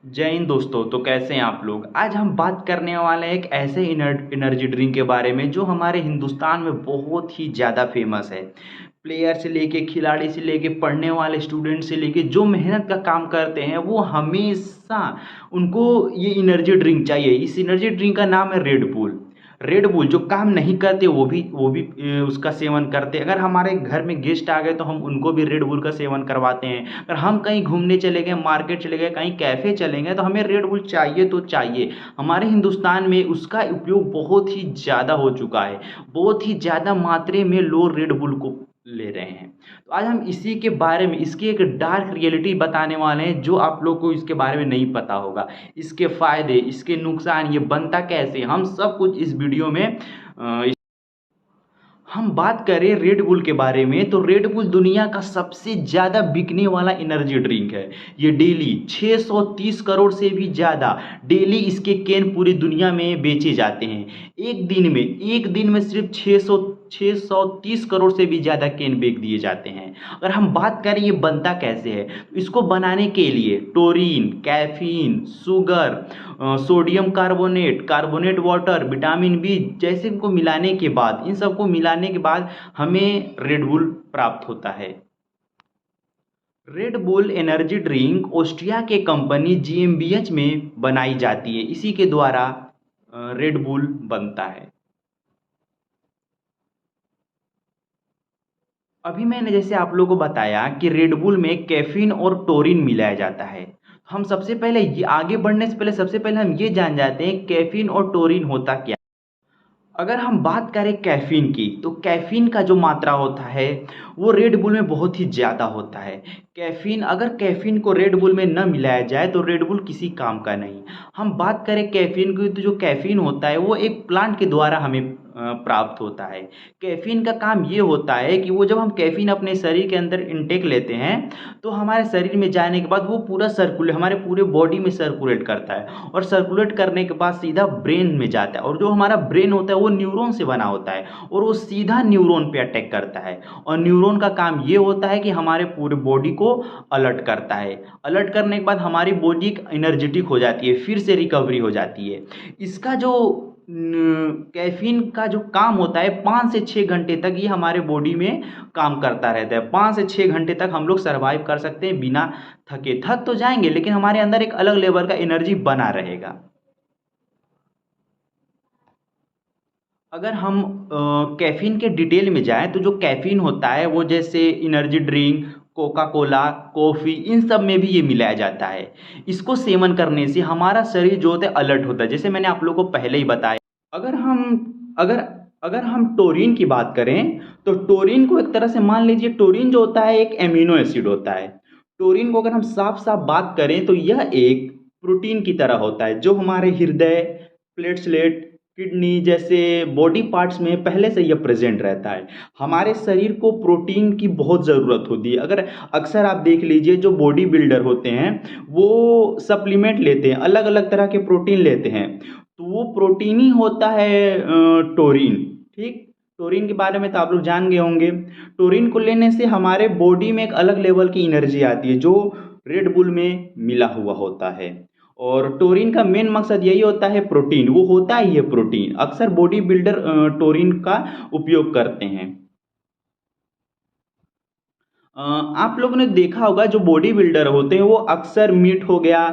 जय हिंद दोस्तों। तो कैसे हैं आप लोग। आज हम बात करने वाले हैं एक ऐसे एनर्जी ड्रिंक के बारे में जो हमारे हिंदुस्तान में बहुत ही ज़्यादा फेमस है। प्लेयर से लेके, खिलाड़ी से लेके, पढ़ने वाले स्टूडेंट से लेके, जो मेहनत का काम करते हैं वो हमेशा उनको ये एनर्जी ड्रिंक चाहिए। इस एनर्जी ड्रिंक का नाम है रेड बुल। रेड बुल जो काम नहीं करते वो भी उसका सेवन करते हैं। अगर हमारे घर में गेस्ट आ गए तो हम उनको भी रेड बुल का सेवन करवाते हैं। अगर हम कहीं घूमने चले गए, मार्केट चले गए, कहीं कैफ़े चले गए तो हमें रेड बुल चाहिए तो चाहिए। हमारे हिंदुस्तान में उसका उपयोग बहुत ही ज़्यादा हो चुका है। बहुत ही ज़्यादा मात्रा में लोग रेड बुल को ले रहे हैं। तो आज हम इसी के बारे में, इसकी एक डार्क रियलिटी बताने वाले हैं जो आप लोग को इसके बारे में नहीं पता होगा। इसके फ़ायदे, इसके नुकसान, ये बनता कैसे, हम सब कुछ इस वीडियो में हम बात करें रेड बुल के बारे में तो रेड बुल दुनिया का सबसे ज़्यादा बिकने वाला एनर्जी ड्रिंक है। ये डेली 630 करोड़ से भी ज़्यादा डेली इसके कैन पूरी दुनिया में बेचे जाते हैं। एक दिन में सिर्फ 630 करोड़ से भी ज़्यादा कैन बेच दिए जाते हैं। अगर हम बात करें ये बनता कैसे है तो इसको बनाने के लिए taurine, caffeine, sugar, sodium carbonate, carbonate water, vitamin B जैसे इनको मिलाने के बाद, इन सबको मिलाने के बाद हमें रेड बुल प्राप्त होता है। Red bull energy drink Austria के कंपनी जीएमबीएच में बनाई जाती है। इसी के द्वारा रेड बुल बनता है। अभी मैंने जैसे आप लोगों को बताया कि रेड बुल में कैफीन और टोरिन मिलाया जाता है। हम सबसे पहले ये आगे बढ़ने से पहले सबसे पहले हम ये जान जाते हैं कैफीन और टोरिन होता क्या। अगर हम बात करें कैफ़ीन की तो कैफ़ीन का जो मात्रा होता है वो रेड बुल में बहुत ही ज़्यादा होता है। कैफ़ीन, अगर कैफ़ीन को रेड बुल में न मिलाया जाए तो रेड बुल किसी काम का नहीं। हम बात करें कैफ़ीन की तो जो कैफ़ीन होता है वो एक प्लांट के द्वारा हमें प्राप्त होता है। कैफ़ीन का काम ये होता है कि वो जब हम कैफ़ीन अपने शरीर के अंदर इनटेक लेते हैं तो हमारे शरीर में जाने के बाद वो पूरा सर्कुलेट, हमारे पूरे बॉडी में सर्कुलेट करता है और सर्कुलेट करने के बाद सीधा ब्रेन में जाता है। और जो हमारा ब्रेन होता है वो न्यूरॉन से बना होता है और वो सीधा न्यूरॉन पे अटैक करता है। और न्यूरॉन का काम ये होता है कि हमारे पूरे बॉडी को अलर्ट करता है। अलर्ट करने के बाद हमारी बॉडी एनर्जेटिक हो जाती है, फिर से रिकवरी हो जाती है। इसका जो कैफीन का जो काम होता है 5 से 6 घंटे तक ये हमारे बॉडी में काम करता रहता है। 5 से 6 घंटे तक हम लोग सर्वाइव कर सकते हैं बिना थके। थक तो जाएंगे लेकिन हमारे अंदर एक अलग लेवल का एनर्जी बना रहेगा। अगर हम कैफ़ीन के डिटेल में जाएँ तो जो कैफ़ीन होता है वो जैसे energy drink, Coca Cola, coffee, इन सब में भी ये मिलाया जाता है। इसको सेवन करने से हमारा शरीर जो होता है अलर्ट होता है, जैसे मैंने आप लोगों को पहले ही बताया। अगर हम अगर अगर हम टोरिन की बात करें तो टोरिन को एक तरह से मान लीजिए, टोरिन जो होता है एक एमिनो एसिड होता है। टोरिन को अगर हम साफ साफ बात करें तो यह एक प्रोटीन की तरह होता है जो हमारे हृदय, प्लेटलेट, किडनी जैसे बॉडी पार्ट्स में पहले से यह प्रेजेंट रहता है। हमारे शरीर को प्रोटीन की बहुत ज़रूरत होती है। अगर अक्सर आप देख लीजिए जो बॉडी बिल्डर होते हैं वो सप्लीमेंट लेते हैं, अलग अलग तरह के प्रोटीन लेते हैं, तो वो प्रोटीन ही होता है टोरिन। ठीक, टोरिन के बारे में तो आप लोग जान गए होंगे। टोरिन को लेने से हमारे बॉडी में एक अलग लेवल की एनर्जी आती है जो रेड बुल में मिला हुआ होता है। और टोरिन का मेन मकसद यही होता है, प्रोटीन, वो होता ही है प्रोटीन। अक्सर बॉडी बिल्डर टोरिन का उपयोग करते हैं। आप लोगों ने देखा होगा जो बॉडी बिल्डर होते हैं वो अक्सर मीट हो गया,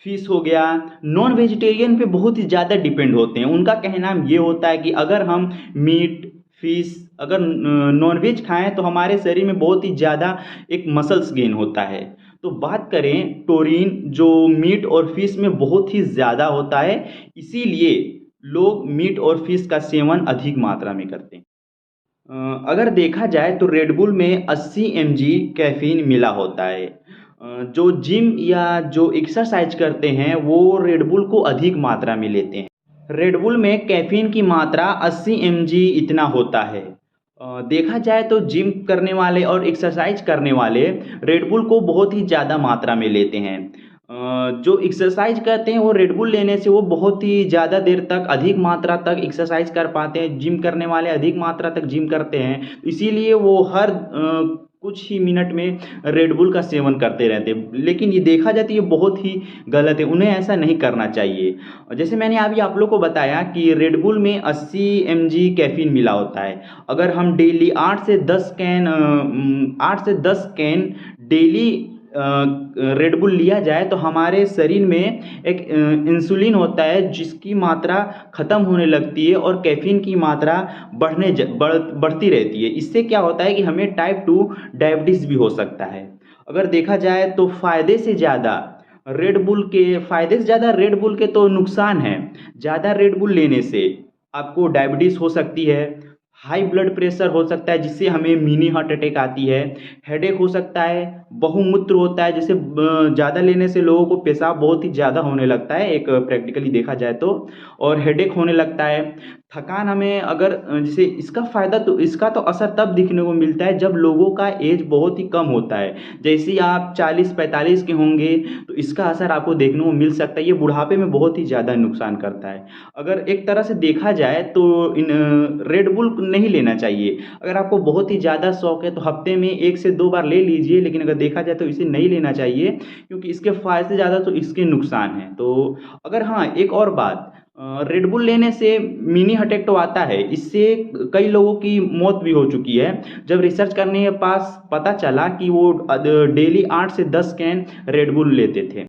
फिश हो गया, नॉन वेजिटेरियन पे बहुत ही ज़्यादा डिपेंड होते हैं। उनका कहना ये होता है कि अगर हम मीट, फिश, अगर नॉन वेज खाएं तो हमारे शरीर में बहुत ही ज़्यादा एक मसल्स गेन होता है। तो बात करें टोरिन जो मीट और फिश में बहुत ही ज़्यादा होता है, इसीलिए लोग मीट और फिश का सेवन अधिक मात्रा में करते हैं। अगर देखा जाए तो रेड बुल में 80 mg कैफीन मिला होता है। जो जिम या जो एक्सरसाइज करते हैं वो रेड बुल को अधिक मात्रा में लेते हैं। रेड बुल में कैफीन की मात्रा 80 mg इतना होता है। देखा जाए तो जिम करने वाले और एक्सरसाइज करने वाले रेड बुल को बहुत ही ज़्यादा मात्रा में लेते हैं। जो एक्सरसाइज करते हैं वो रेड बुल लेने से वो बहुत ही ज़्यादा देर तक, अधिक मात्रा तक एक्सरसाइज कर पाते हैं। जिम करने वाले अधिक मात्रा तक जिम करते हैं, इसीलिए वो हर कुछ ही मिनट में रेड बुल का सेवन करते रहते हैं, लेकिन ये देखा जाए तो ये बहुत ही गलत है, उन्हें ऐसा नहीं करना चाहिए। और जैसे मैंने अभी आप लोग को बताया कि रेड बुल में 80 mg कैफीन मिला होता है। अगर हम डेली 8 से 10 कैन डेली रेड बुल लिया जाए तो हमारे शरीर में एक इंसुलिन होता है जिसकी मात्रा ख़त्म होने लगती है और कैफीन की मात्रा बढ़ती रहती है। इससे क्या होता है कि हमें टाइप 2 डायबिटीज़ भी हो सकता है। अगर देखा जाए तो फ़ायदे से ज़्यादा रेड बुल के तो नुकसान हैं। ज़्यादा रेड बुल लेने से आपको डायबिटीज़ हो सकती है, हाई ब्लड प्रेशर हो सकता है जिससे हमें मिनी हार्ट अटैक आती है, हेडेक हो सकता है, बहुमूत्र होता है, जैसे ज़्यादा लेने से लोगों को पेशाब बहुत ही ज़्यादा होने लगता है एक प्रैक्टिकली देखा जाए तो, और हेडेक होने लगता है। थकान हमें अगर जैसे इसका तो असर तब दिखने को मिलता है जब लोगों का एज बहुत ही कम होता है। जैसे ही आप 40-45 के होंगे तो इसका असर आपको देखने को मिल सकता है। ये बुढ़ापे में बहुत ही ज़्यादा नुकसान करता है। अगर एक तरह से देखा जाए तो इन रेड बुल नहीं लेना चाहिए। अगर आपको बहुत ही ज़्यादा शौक है तो हफ्ते में 1 से 2 बार ले लीजिए, लेकिन अगर देखा जाए तो इसे नहीं लेना चाहिए क्योंकि इसके फ़ायदे से ज़्यादा तो इसके नुकसान हैं। तो अगर हाँ, एक और बात, रेड बुल लेने से मिनी हार्ट अटैक तो आता है, इससे कई लोगों की मौत भी हो चुकी है। जब रिसर्च करने के पास पता चला कि वो डेली 8 से 10 कैन रेड बुल लेते थे।